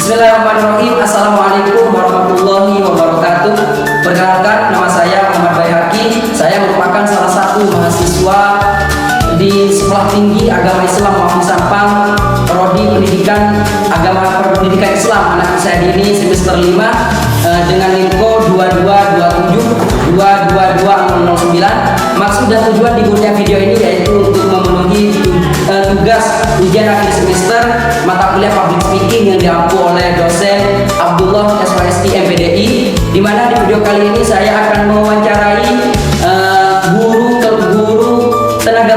Bismillahirrahmanirrahim. Assalamualaikum warahmatullahi wabarakatuh. Perkenalkan, nama saya Muhammad Baihaqi. Saya merupakan salah satu mahasiswa di Sekolah Tinggi Agama Islam Mafti Sampang, Prodi Pendidikan Agama Pendidikan Islam Anak Usia Dini semester 5 dengan info 2227-22209. Maksud dan tujuan dibuatnya video ini yaitu untuk memenuhi tugas ujian akhir semester mata kuliah public speaking yang diampu oleh dosen Abdullah SYST MPDI, di mana di video kali ini saya akan mewawancarai guru, tenaga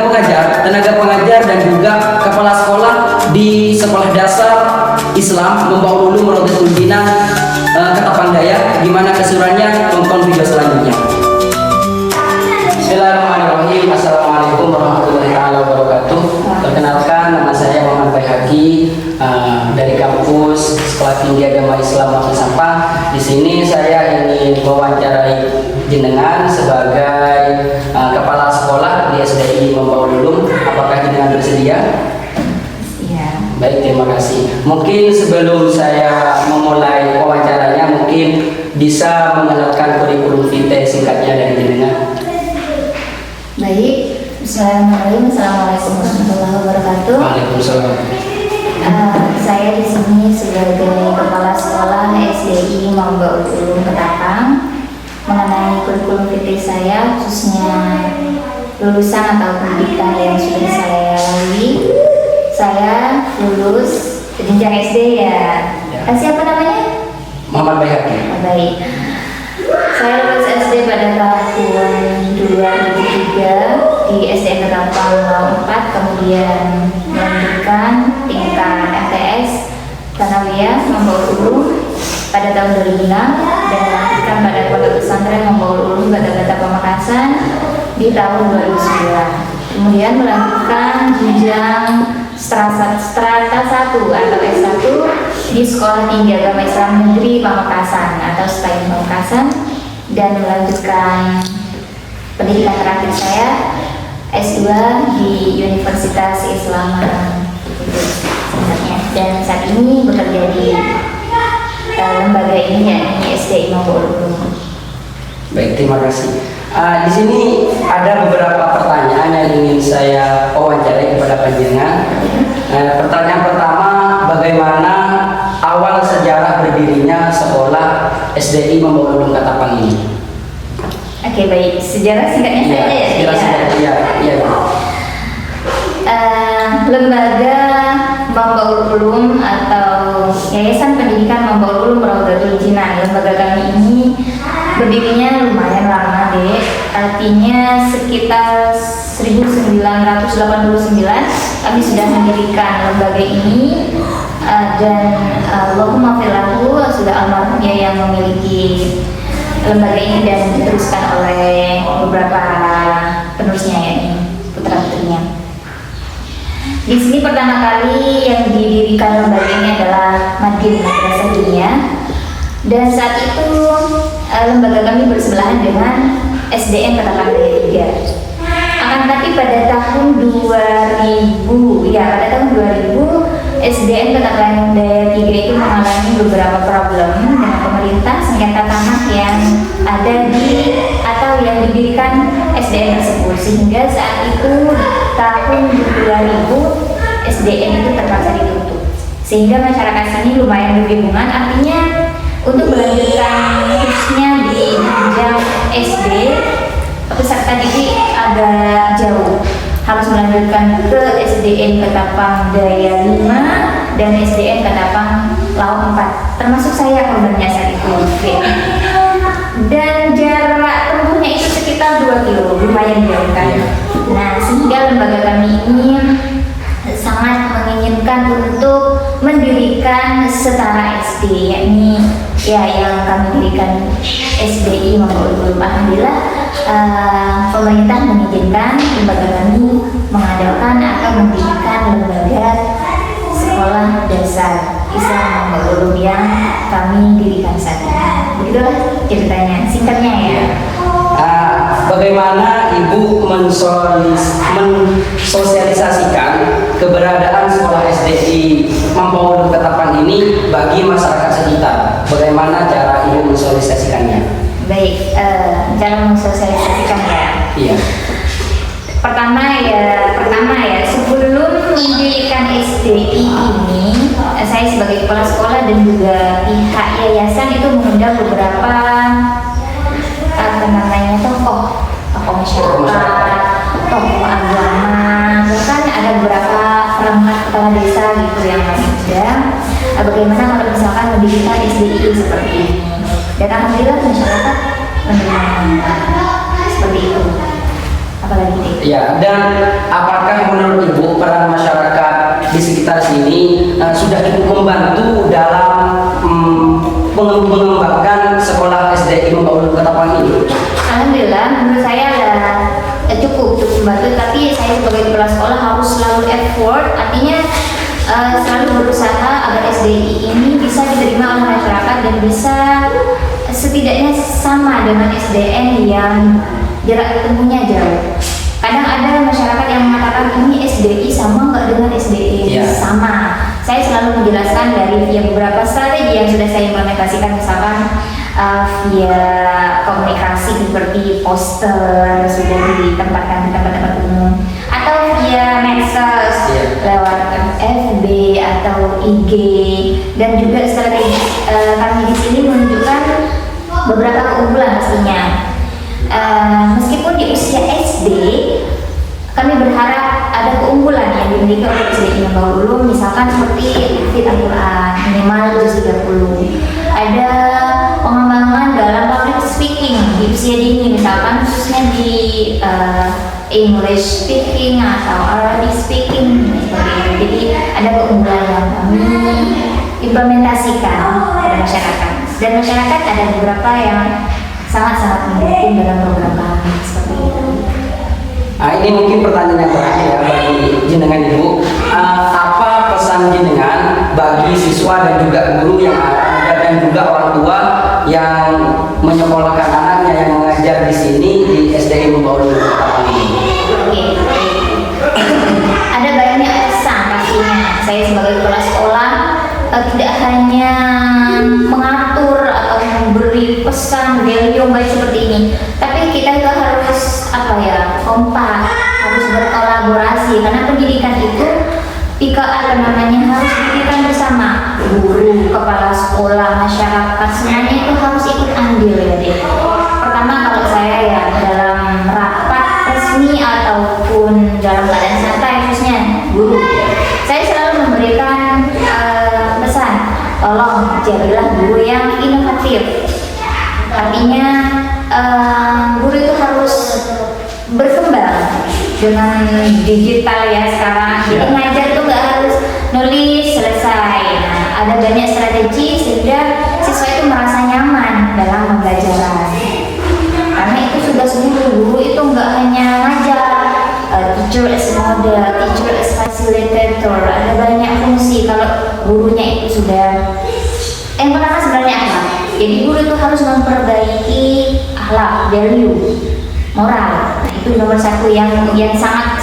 pengajar dan juga kepala sekolah di sekolah dasar Islam Membaur Ulum Rodatul Jinah Ketapang Dayak. Gimana keseruannya? Tonton video selanjutnya. Bismillahirrahmanirrahim. Assalamualaikum warahmatullahi wabarakatuh. Perkenalkan, nama saya Muhammad Baihaqi dari kampus Sekolah Tinggi Agama Islam Mafti Sampang. Di sini saya ingin mewawancarai jenengan sebagai kepala sekolah di SDI Membaur Ulum. Apakah jenengan bersedia? Ya. Baik, terima kasih. Mungkin sebelum saya memulai wawancaranya, mungkin bisa mengenalkan kurikulum vitae singkatnya dari jenengan. Baik, Bismillahirrahmanirrahim. Assalamualaikum warahmatullahi wabarakatuh. Waalaikumsalam. Saya di sini sebagai kepala sekolah SDI Membaur Ulum Ketapang. Mengenai kurikulum vitae saya, khususnya lulusan atau pendidikan yang sudah saya lalui, saya lulus jenjang SD ya. Siapa namanya? Muhammad Baihaqi. Baik. Saya lulus SD pada tahun 2003 di SDN Ketapang 04, kemudian melanjutkan tingkat MTS Tsanawiyah Membaur Ulum pada tahun 2006 dan melanjutkan pada Pondok Pesantren Membaur Ulum Gata-Gata Pamekasan di tahun 2009. Kemudian melanjutkan jenjang strata 1 atau S1 di Sekolah Tinggi Agama Islam Negeri Pamekasan atau STAIN Pamekasan, dan melanjutkan pendidikan terakhir saya S2 di Universitas Islam sebenarnya, dan saat ini bekerja di lembaga ini yakni SDI Membaur Ulum. Baik, terima kasih. Di sini ada beberapa pertanyaan yang ingin saya wawancarai kepada panjenengan. Pertanyaan pertama, bagaimana awal sejarah berdirinya sekolah SDI Membaur Ulum Ketapang ini? Oke, baik. Sejarah singkatnya saja ya. Sejarah singkatnya, iya. Lembaga Membaur Ulum atau Yayasan Pendidikan Membaur Ulum Rodatul Jinah, lembaga kami ini berdirinya lumayan lama deh, artinya sekitar 1989 kami sudah mendirikan lembaga ini, dan Allahumma filahu sudah almarhum ya yang memiliki lembaga ini dan diteruskan oleh beberapa penerusnya ya, putra-putrinya. Di sini pertama kali yang didirikan lembaga ini adalah Madin Madrasah Dunia, dan saat itu lembaga kami bersebelahan dengan SDN Ketapang Daya 3. Akan tetapi pada tahun 2000 SDN Ketapang Daya 3 itu mengalami beberapa problem dengan pemerintah sengketa tanah yang ada di atau yang didirikan SDN tersebut, sehingga saat itu tahun 2000 SDN itu terpaksa ditutup, sehingga masyarakat sini lumayan kebingungan. Artinya untuk melanjutkan khususnya di jenjang SD, peserta didik agak jauh, harus melanjutkan ke SDN Ketapang Daya 5 dan SDN Ketapang Laut 4, termasuk saya korbannya saat itu. Dan jarak tempuhnya itu sekitar 2 kilo, lumayan jauh kan. Nah, sehingga lembaga kami ini sangat menginginkan untuk mendirikan setara SD, yakni ya yang kami dirikan SDI Membaur Ulum. Alhamdulillah pemerintah mengizinkan lembaga kami mengadakan atau mendirikan lembaga sekolah dasar Islam Membaur Ulum yang kami dirikan saat ini. Begitulah ceritanya, singkatnya ya. bagaimana Ibu mensosialisasikan keberadaan sekolah SDI Mampaulu Ketapang ini bagi masyarakat sekitar? Bagaimana cara Ibu mensosialisasikannya? Baik, cara mensosialisasikan ya. Iya. Pertama ya, sebelum mendirikan SDI ini, saya sebagai kepala sekolah dan juga pihak yayasan itu mengundang beberapa tokoh masyarakat, tokoh agama, bahkan ada beberapa perangkat kepala desa gitu yang mengundang bagaimana kalau misalkan mendirikan SDI seperti ini. Dan alhamdulillah masyarakat menerima seperti itu. Apalagi ya, dan apakah menurut Ibu peran masyarakat di sekitar sini sudah cukup membantu dalam mengembangkan sekolah SDI Mampaulu Ketapang ini? Alhamdulillah, menurut saya cukup membantu. Tapi saya sebagai kepala sekolah harus selalu effort, artinya selalu berusaha agar SDI ini bisa diterima oleh masyarakat dan bisa setidaknya sama dengan SDN yang jarak ketemunya jauh. Kadang ada masyarakat yang mengatakan ini SDI sama nggak dengan SDI? Sama. Saya selalu menjelaskan via beberapa strategi yang sudah saya implementasikan, misalkan via komunikasi seperti poster sudah ditempatkan di tempat-tempat umum, atau via medsos lewat FB atau IG, dan juga strategi kami di sini menunjukkan beberapa keunggulan pastinya. Meskipun di usia SD, kami berharap ada keunggulan yang dimiliki oleh SDI Mampaulu, misalkan seperti hafid Al-Quran minimal juz 30, ada pengembangan dalam public speaking di usia dini, misalkan khususnya di English speaking atau Arabic speaking seperti itu. Jadi ada keunggulan yang kami implementasikan pada masyarakat, dan masyarakat ada beberapa yang sangat-sangat mendukung dalam program kami seperti itu. Ini mungkin pertanyaan yang terakhir ya bagi jenengan Ibu. Apa pesan jenengan bagi siswa dan juga guru yang ada dan juga orang tua yang menyekolahkan anaknya yang mengajar di sini di SDI Mampaulu Ketapang ini? Oke. Ada banyak pesan pastinya. Saya sebagai kepala sekolah tidak hanya mengatur atau memberi pesan value baik seperti ini, tapi kita juga harus kompak, harus berkolaborasi, karena pendidikan itu harus didirikan bersama. Guru, kepala sekolah, masyarakat, semuanya itu harus ikut andil ya deh. Pertama, kalau saya ya dalam rapat resmi ataupun dalam keadaan santai, khususnya guru, saya selalu memberikan pesan, tolong jadilah guru yang inovatif. Artinya guru itu harus berkembang dengan digital ya sekarang. Jadi ngajar itu nggak harus nulis selesai. Nah, ada banyak strategi sehingga siswa itu merasa nyaman dalam pembelajaran. Karena itu sudah semua guru itu nggak hanya ngajar, teacher as model, teacher as facilitator. Ada banyak fungsi kalau gurunya itu sudah. Yang pertama sebenarnya akhlak. Jadi guru itu harus memperbaiki akhlak, value, moral. Nah, itu nomor satu yang sangat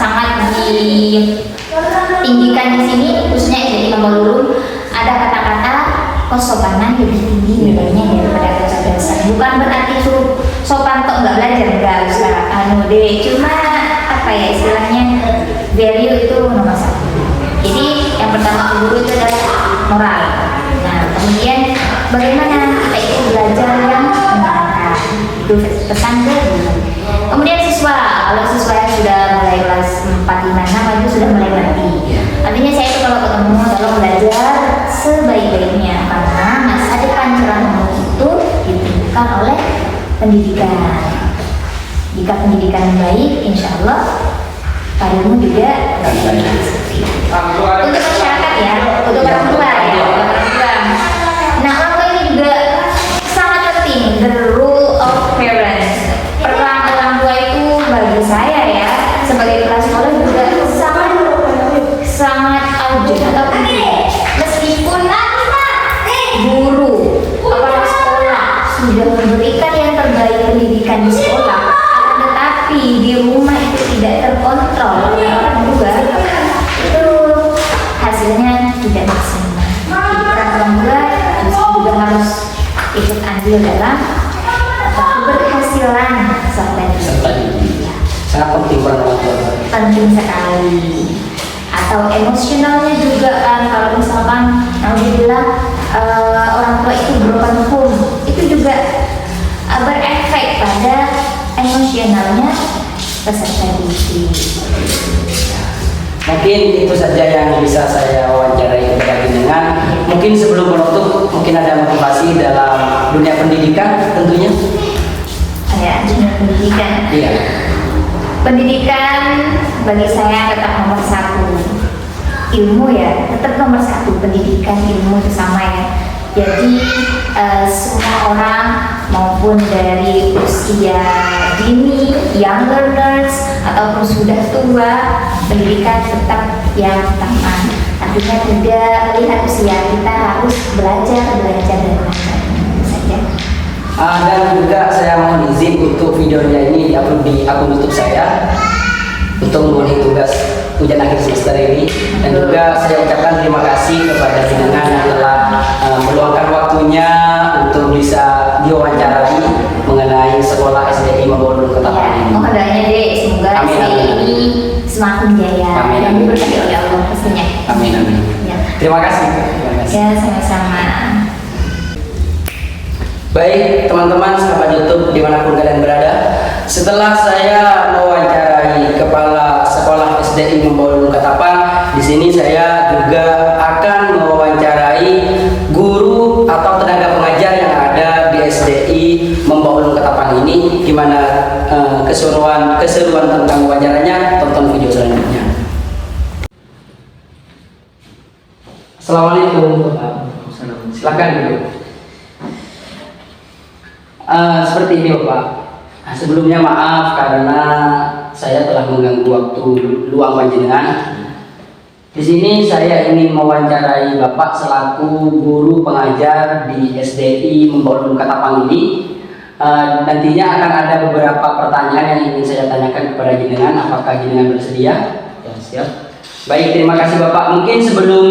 ditinggikan di sini, khususnya SDI Mampaulu. Ada kata-kata kesopanan lebih tinggi nilainya daripada kecerdasan. Bukan berarti suruh sopan kok nggak belajar, nggak usah. Cuma istilahnya value itu nomor satu. Jadi yang pertama guru itu adalah moral. Nah, kemudian bagaimana kita itu belajar yang menyenangkan, itu pesan ke guru. Kemudian siswa, kalau siswa yang sudah mulai kelas 4, 5, 6 itu sudah mulai ngerti. Artinya saya itu kalau ketemu tolong belajar sebaik-baiknya, karena masa depan cerahmu itu ditentukan oleh pendidikan. Jika pendidikan baik, insya Allah karirmu juga baik. Untuk masyarakat ya, untuk orang tua ya, orang tua. Nah, orang tua ini juga sangat penting, the role of parents. Peran orang tua itu bagi saya ya, sebagai kepala sekolah juga sangat urgent atau penting. Meskipun guru, kepala sekolah sudah memberikan yang terbaik pendidikan di sekolah, berhasil dalam keberhasilan serta Serta didik. Sangat penting peran orang tua. penting sekali. Atau emosionalnya juga kan, kalau misalkan alhamdulillah orang tua itu broken home, itu juga berefek pada emosionalnya peserta didik. Mungkin itu saja yang bisa saya wawancarai kepada jenengan. Mungkin sebelum menutup, mungkin ada motivasi dalam dunia pendidikan tentunya. Ya, dunia pendidikan. Iya. Pendidikan bagi saya tetap nomor satu. Ilmu ya, tetap nomor satu. Pendidikan, ilmu itu sama ya. Jadi semua orang maupun dari usia dini, young learners ataupun sudah tua, pendidikan tetap yang utama. Artinya tidak melihat usia, kita harus belajar dan belajar. Itu saja. Dan juga saya mohon izin untuk videonya ini diupload di akun YouTube saya untuk memenuhi tugas ujian akhir semester ini. Dan juga saya ucapkan terima kasih kepada jenengan yang telah meluangkan waktunya untuk bisa diwawancarai mengenai sekolah SDI Membaulun Ketapang ini. Mohon doanya deh, semoga Amin, SDI amin. ini semakin jaya Amin, dan amin. diberkati oleh Allah pastinya. Amin, amin. Ya, Terima kasih. Terima kasih. ya sama-sama. Baik teman-teman sahabat YouTube dimanapun kalian berada, setelah saya mewawancarai kepala sekolah SDI Membaulun Ketapang, di sini saya juga akan mewawancarai guru atau tenaga pengajar yang ada di SDI Membaulun Ketapang ini. Gimana keseruan tentang wawancaranya? Tonton video selanjutnya. Assalamualaikum. Silakan dulu. Seperti ini Bapak. Sebelumnya maaf karena saya telah mengganggu waktu luang panjenengan. Di sini saya ingin mewawancarai Bapak selaku guru pengajar di SDI Membaulun Ketapang ini. Nantinya akan ada beberapa pertanyaan yang ingin saya tanyakan kepada jenengan. Apakah jenengan bersedia? Ya, siap. Baik, terima kasih Bapak. Mungkin sebelum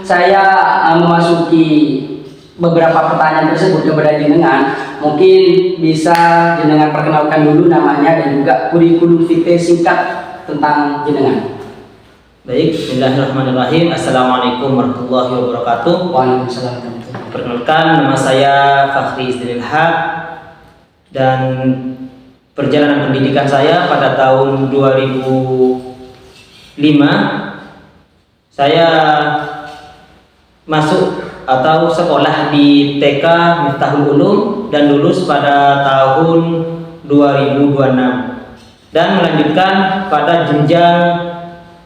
saya memasuki beberapa pertanyaan tersebut kepada jenengan, mungkin bisa jenengan perkenalkan dulu namanya dan juga kurikulum vitae singkat tentang jenengan. Baik, bismillahirrahmanirrahim. Assalamualaikum warahmatullahi wabarakatuh. Waalaikumsalam. Perkenalkan, nama saya Fakhri Isdilil Haq dan perjalanan pendidikan saya pada tahun 2005 saya masuk atau sekolah di TK Miftahul Ulum dan lulus pada tahun 2026 dan melanjutkan pada jenjang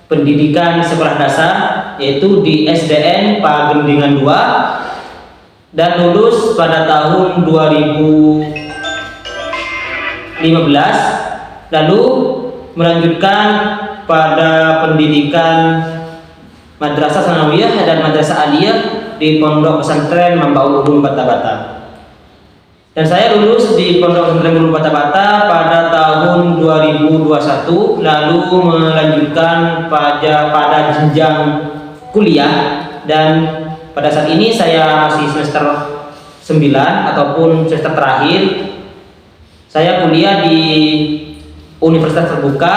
pendidikan sekolah dasar yaitu di SDN Pagendingan 2 dan lulus pada tahun 2015, lalu melanjutkan pada pendidikan Madrasah Sanawiyah dan Madrasah Aliyah di Pondok Pesantren Mambaul Ulum Bata-Bata. Dan saya lulus di Pondok Pesantren Ulum Bata-Bata pada tahun 2021, lalu melanjutkan pada jenjang kuliah dan pada saat ini saya masih semester 9 ataupun semester terakhir. Saya kuliah di Universitas Terbuka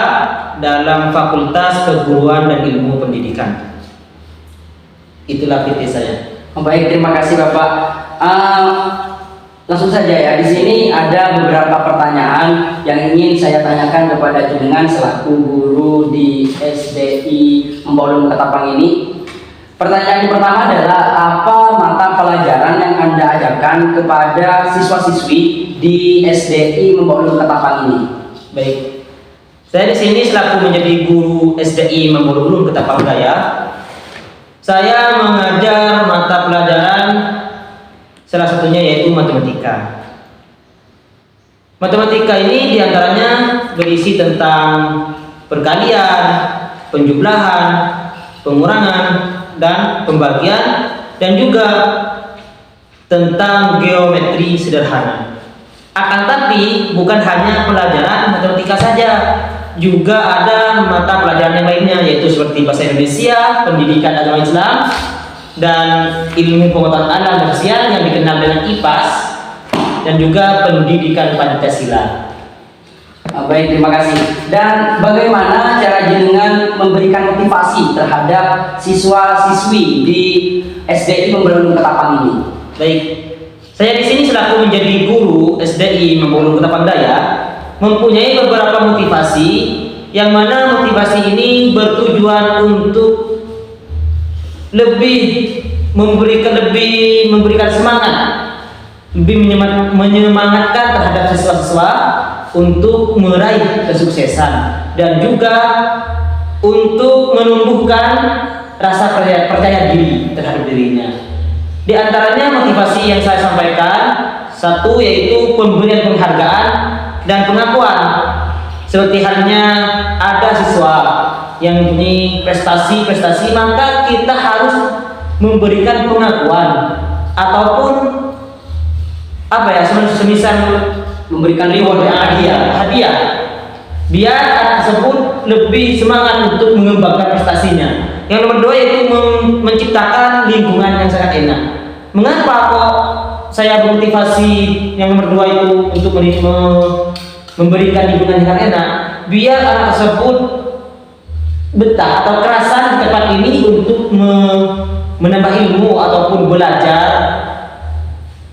dalam Fakultas Keguruan dan Ilmu Pendidikan. Itulah PT saya. Baik, terima kasih Bapak. Langsung saja ya, di sini ada beberapa pertanyaan yang ingin saya tanyakan kepada jenengan selaku guru di SDI Membaulun Ketapang ini. Pertanyaan yang pertama adalah apa mata pelajaran yang Anda ajarkan kepada siswa-siswi di SDI Membaulun Ketapang ini? Baik. Saya di sini selaku menjadi guru SDI Membaulun Ketapang Raya. Saya mengajar mata pelajaran salah satunya yaitu matematika. Matematika ini diantaranya berisi tentang perkalian, penjumlahan, pengurangan, dan pembagian, dan juga tentang geometri sederhana. Akan tapi bukan hanya pelajaran matematika saja, juga ada mata pelajaran yang lainnya yaitu seperti bahasa Indonesia, pendidikan agama Islam, dan ilmu pengetahuan alam dan sosial yang dikenal dengan IPAS. dan juga pendidikan Pancasila. Baik, terima kasih. Dan bagaimana cara jenengan memberikan motivasi terhadap siswa-siswi di SDI Membangun Ketapang ini? Baik, saya di sini selaku menjadi guru SDI Membangun Ketapang Daya mempunyai beberapa motivasi, yang mana motivasi ini bertujuan untuk lebih memberikan semangat, lebih menyemangatkan terhadap siswa-siswa untuk meraih kesuksesan, dan juga untuk menumbuhkan rasa percaya diri terhadap dirinya. Di antaranya motivasi yang saya sampaikan, satu yaitu pemberian penghargaan dan pengakuan. Seperti halnya ada siswa yang mempunyai prestasi, maka kita harus memberikan pengakuan ataupun semisal Memberikan reward yang hadiah, biar anak tersebut lebih semangat untuk mengembangkan prestasinya. Yang nomor dua yaitu menciptakan lingkungan yang sangat enak. Mengapa kok saya bermotivasi yang nomor dua itu untuk memberikan lingkungan yang sangat enak? Biar anak tersebut betah atau kerasan di tempat ini untuk menambah ilmu ataupun belajar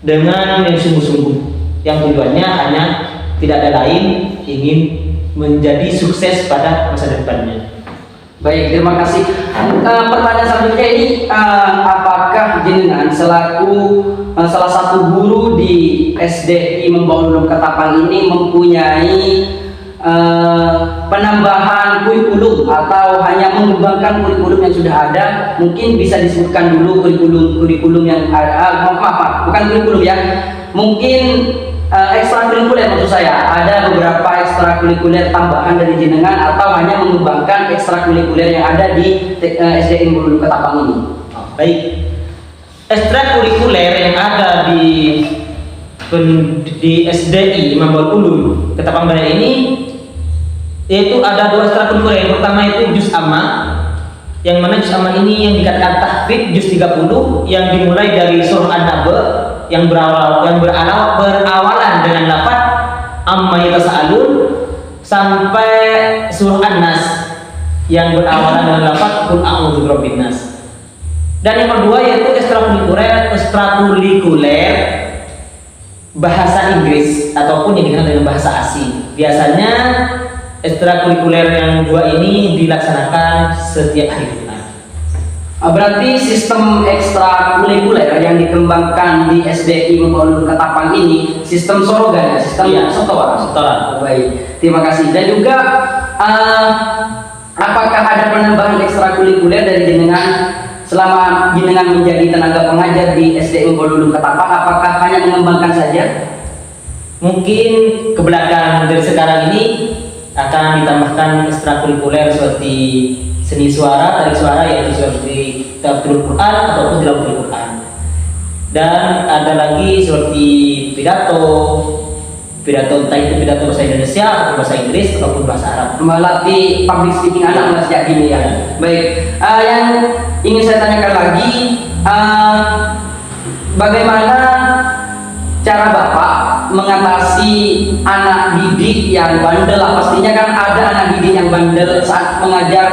dengan yang sungguh-sungguh. Yang tujuannya hanya tidak ada lain, ingin menjadi sukses pada masa depannya. Baik, terima kasih. Pertanyaan selanjutnya ini, apakah jenengan selaku salah satu guru di SDI Membangun Ketapang ini mempunyai penambahan kurikulum atau hanya mengembangkan kurikulum yang sudah ada? Mungkin bisa disebutkan dulu kurikulum yang ada. Bukan kurikulum ya. Mungkin ekstrakurikuler, maksud saya ada beberapa ekstrakurikuler tambahan dari jenengan atau hanya mengembangkan ekstrakurikuler yang ada di SDI Membangun Ketapang ini? Baik, ekstrakurikuler yang ada di SDI Membangun Ketapang Daya ini yaitu ada dua ekstrakurikuler. Yang pertama itu juz amma, yang mana juz amma ini yang dikatakan tahfidz juz 30 yang dimulai dari surah An-Naba yang berawalan dengan lafaz amma yatasaalun sampai surah An-Nas yang berawalan dengan lafaz qul a'udzu birabbin nas. Dan yang kedua yaitu ekstrakurikuler bahasa Inggris ataupun yang dikenal dengan bahasa asing. Biasanya ekstrakurikuler yang dua ini dilaksanakan setiap hari Jumat. Berarti sistem ekstrakurikuler yang dikembangkan di SDI Membangun Ketapang ini sistem sorogan ya, sistem setoran. Baik, terima kasih. Dan juga apakah ada penambahan ekstrakurikuler dari jenengan selama jenengan menjadi tenaga pengajar di SDI Membangun Ketapang? Apakah hanya mengembangkan saja? Mungkin ke belakang dari sekarang ini akan ditambahkan ekstrakurikuler seperti seni suara, tarik suara, yaitu seperti tilawah Quran ataupun tilawah Quran. Dan ada lagi seperti pidato, entah itu pidato bahasa Indonesia atau bahasa Inggris ataupun bahasa Arab. Melatih public speaking anak sejak dini ya. Baik, yang ingin saya tanyakan lagi, bagaimana cara Bapak mengatasi anak didik yang bandel? Pastinya kan ada anak didik yang bandel saat mengajar,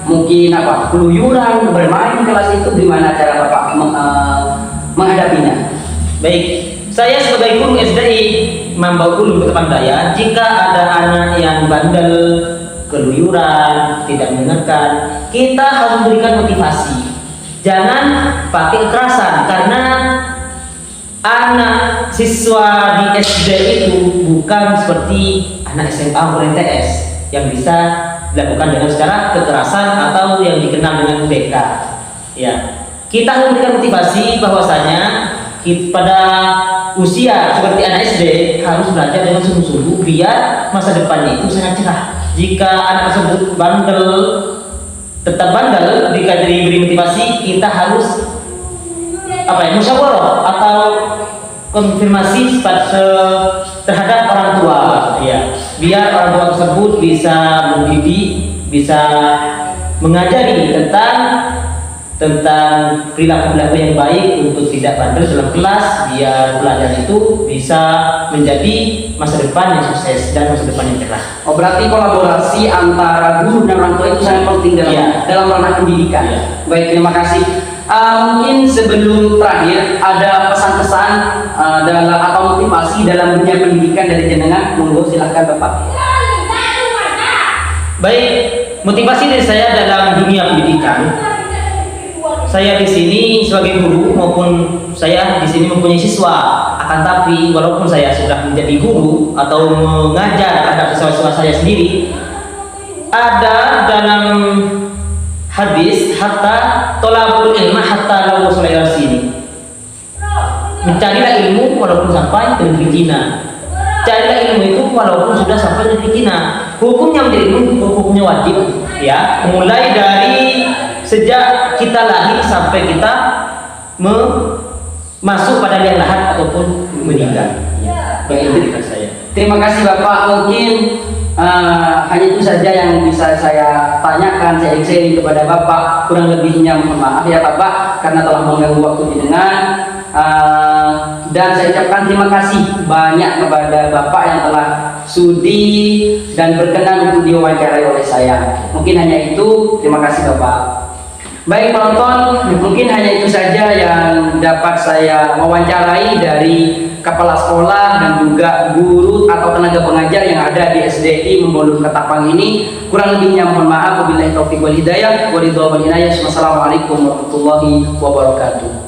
mungkin keluyuran, bermain di kelas itu. Gimana cara Bapak menghadapinya? Baik, saya sebagai guru SDI Membangun Ketapang Daya, jika ada anak yang bandel, keluyuran, tidak mendengarkan, kita harus memberikan motivasi. Jangan pakai kekerasan, karena anak siswa di SD itu bukan seperti anak SMA atau MTS yang bisa dilakukan dengan secara kekerasan atau yang dikenal dengan UTK. Ya, kita harus memberikan motivasi bahwasanya pada usia seperti anak SD harus belajar dengan sungguh-sungguh biar masa depannya itu sangat cerah. Jika anak tersebut bandel, tetap bandel, jika diberi motivasi, kita harus musyawarah atau konfirmasi terhadap orang tua, ya, biar orang tua tersebut bisa mendidik, bisa mengajari tentang tentang perilaku-perilaku yang baik untuk tidak bandel dalam kelas, biar pelajar itu bisa menjadi masa depan yang sukses dan masa depan yang cerah. Oh, berarti kolaborasi antara guru dan orang tua itu sangat penting dalam Iya. dalam ranah pendidikan. Iya. Baik, terima kasih. Mungkin sebelum terakhir ada pesan-pesan dalam atau motivasi dalam dunia pendidikan dari jenengan, monggo silahkan Bapak. Baik, motivasi dari saya dalam dunia pendidikan. Saya di sini sebagai guru maupun saya di sini mempunyai siswa. Akan tapi walaupun saya sudah menjadi guru atau mengajar terhadap siswa-siswa saya sendiri, ada dalam hadis hatta tolabul ilma hatta lalu sulaiman sini. Mencarilah ilmu walaupun sampai ke negeri Cina. Carilah ilmu itu walaupun sudah sampai ke negeri Cina. Hukumnya menjadi ilmu, hukumnya wajib, ya. Mulai dari sejak kita lahir sampai kita masuk pada liang lahat ataupun meninggal. Baik, itu dari saya. Terima kasih Bapak. Mungkin hanya itu saja yang bisa saya tanyakan, saya sharing kepada Bapak. Kurang lebihnya mohon maaf ya Bapak karena telah mengganggu waktu jenengan. Dan saya ucapkan terima kasih banyak kepada Bapak yang telah sudi dan berkenan untuk diwawancarai oleh saya. Mungkin hanya itu. Terima kasih Bapak. Baik penonton, mungkin hanya itu saja yang dapat saya wawancarai dari kepala sekolah dan juga guru atau tenaga pengajar yang ada di SDI Membolur Ketapang ini. Kurang lebihnya mohon maaf. Wabillahi taufiq wal hidayah. Wassalamualaikum warahmatullahi wabarakatuh.